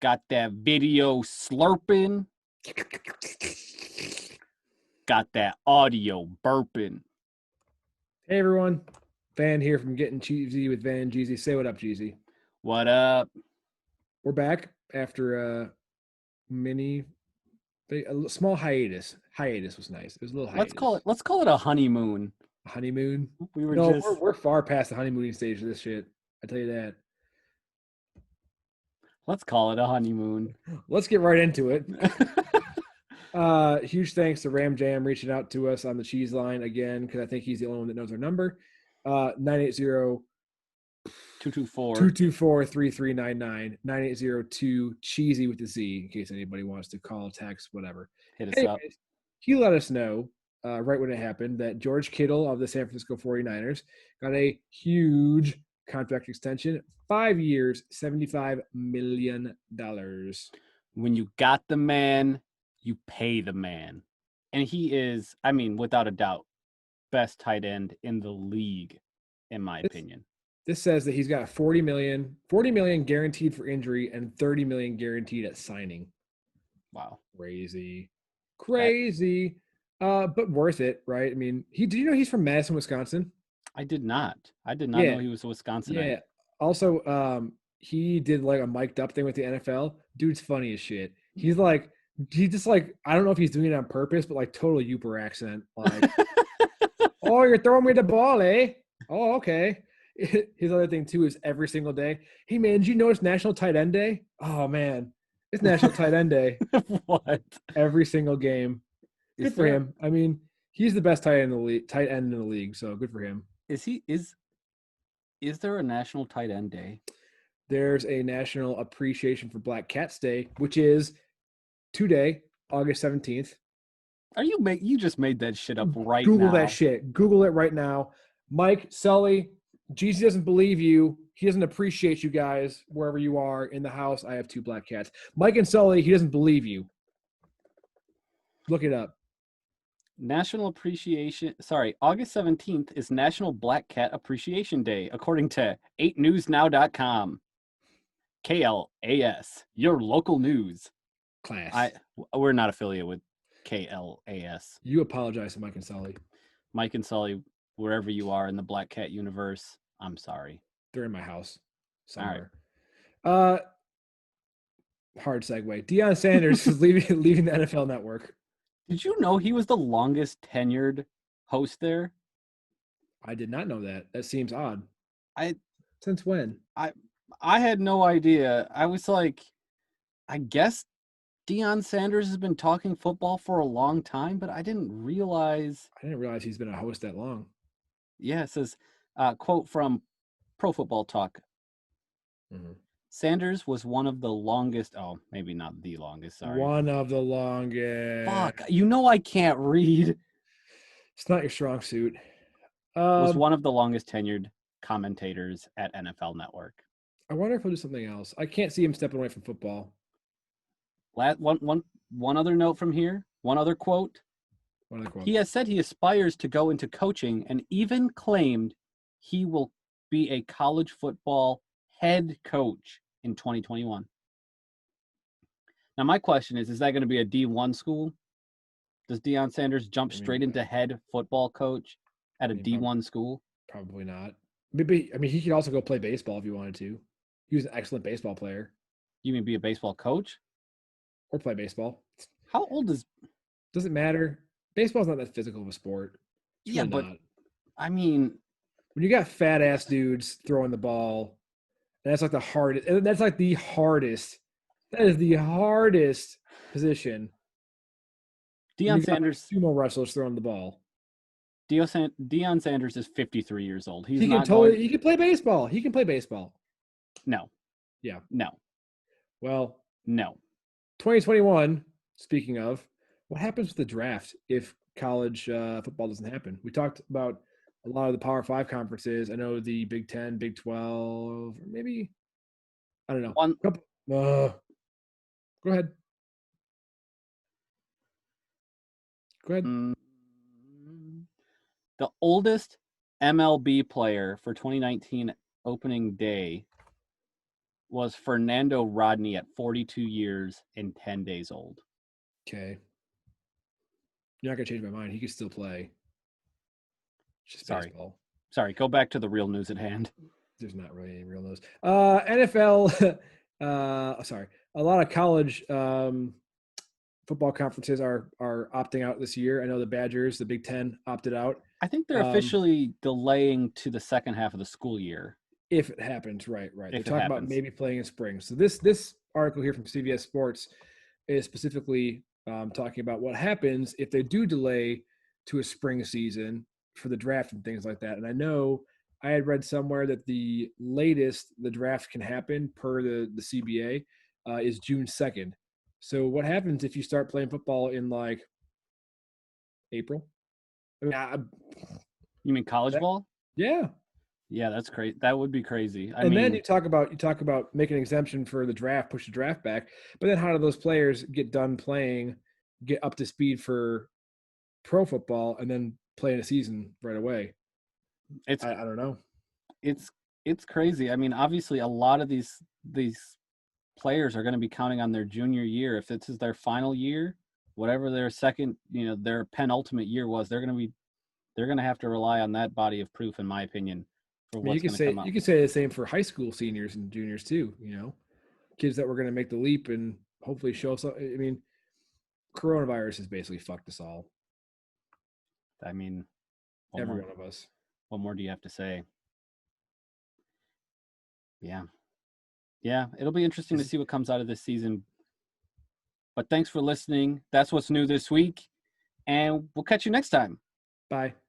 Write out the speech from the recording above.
Got that video slurping. Got that audio burping. Hey everyone, Van here from Getting Cheezy with Van and Jeezy. Say what up, Jeezy. What up? We're back after a mini, a small hiatus. Hiatus was nice. It was a little hiatus. Let's call it a honeymoon. Honeymoon? We were No, just we're far past the honeymooning stage of this shit. I tell you that. let's call it a honeymoon. Let's get right into it. Huge thanks to Ram Jam reaching out to us on the cheese line again because I think he's the only one that knows our number. 980 224-3399 9802 Cheezy with the Z in case anybody wants to call, text, whatever. Hit us Anyways, up. he let us know right when it happened that George Kittle of the San Francisco 49ers got a huge contract extension, 5 years, $75 million. When you got the man, you pay the man. And he is, I mean, without a doubt, best tight end in the league, in my opinion. This says that he's got 40 million guaranteed for injury and 30 million guaranteed at signing. Wow. Crazy. But worth it, right? I mean, did you know he's from Madison, Wisconsin? I did not know he was a Wisconsinite. Yeah. Also, he did like a mic'd up thing with the NFL. Dude's funny as shit. He just like, I don't know if he's doing it on purpose, but like total Uper accent. Like, oh, you're throwing me the ball, eh? Oh, okay. His other thing too is every single day. Hey man, did you know it's National Tight End Day? Oh man, it's National Tight End Day. What? Every single game. Good for him. I mean, he's the best tight end in the league. So good for him. Is there a National Tight End Day? There's a National Appreciation for Black Cats Day, which is today, August 17th. You just made that shit up right Google now. that shit. Google it right now. Mike, Sully, Jeezy doesn't believe you. He doesn't appreciate you guys wherever you are in the house. I have 2 black cats. Mike and Sully, he doesn't believe you. Look it up. August 17th is National Black Cat Appreciation Day, according to 8newsnow.com. KLAS, your local news. Class. We're not affiliated with KLAS. You apologize to Mike and Sully. Mike and Sully, wherever you are in the Black Cat universe, I'm sorry. They're in my house somewhere. All right. Hard segue. Deion Sanders is leaving the NFL Network. Did you know he was the longest tenured host there? I did not know that. That seems odd. Since when? I had no idea. I was like, I guess Deion Sanders has been talking football for a long time, but I didn't realize he's been a host that long. Yeah, it says, quote from Pro Football Talk. Mm-hmm. Sanders was one of the longest. Oh, maybe not the longest. Sorry. One of the longest. Fuck. I can't read. It's not your strong suit. Was one of the longest tenured commentators at NFL Network. I wonder if he'll do something else. I can't see him stepping away from football. One other note from here. One other quote. He has said he aspires to go into coaching and even claimed he will be a college football head coach in 2021. Now, my question is that going to be a D1 school? Does Deion Sanders jump straight into head football coach at a D1 school? Probably not. Maybe. I mean, he could also go play baseball if he wanted to. He was an excellent baseball player. You mean be a baseball coach? Or play baseball. How old is... Doesn't matter. Baseball's not that physical of a sport. It's really not. I mean... When you got fat-ass dudes throwing the ball, that's like the hardest. And that's like the hardest. That is the hardest position. Deion Sanders... Sumo wrestlers throwing the ball. Deion Sanders is 53 years old. He can play baseball. He can play baseball. No. Yeah. No. Well, no. 2021, speaking of, what happens with the draft if college football doesn't happen? We talked about a lot of the Power 5 conferences. I know the Big 10, Big 12, or maybe, I don't know. Go ahead. The oldest MLB player for 2019 opening day was Fernando Rodney at 42 years and 10 days old. Okay. You're not gonna change my mind. He could still play. It's just baseball. Sorry, go back to the real news at hand. There's not really any real news. NFL. Sorry. A lot of college football conferences are opting out this year. I know the Badgers, the Big Ten, opted out. I think they're officially delaying to the second half of the school year. If it happens, right. They're talking happens. about maybe playing in spring. So this article here from CBS Sports is specifically talking about what happens if they do delay to a spring season for the draft and things like that. And I know I had read somewhere that the latest the draft can happen per the CBA is June 2nd. So what happens if you start playing football in like April? I mean, you mean college ball? Yeah. Yeah, that's crazy. That would be crazy. I mean, then you talk about making an exemption for the draft, push the draft back. But then how do those players get done playing, get up to speed for pro football, and then play in a season right away? I don't know. It's crazy. I mean, obviously, a lot of these players are going to be counting on their junior year. If this is their final year, whatever their second, their penultimate year was, they're going to have to rely on that body of proof, in my opinion. You can say the same for high school seniors and juniors too. Kids that were going to make the leap and hopefully show us. I mean, coronavirus has basically fucked us all. I mean, every one of us. What more do you have to say? Yeah, it'll be interesting to see what comes out of this season. But thanks for listening. That's what's new this week, and we'll catch you next time. Bye.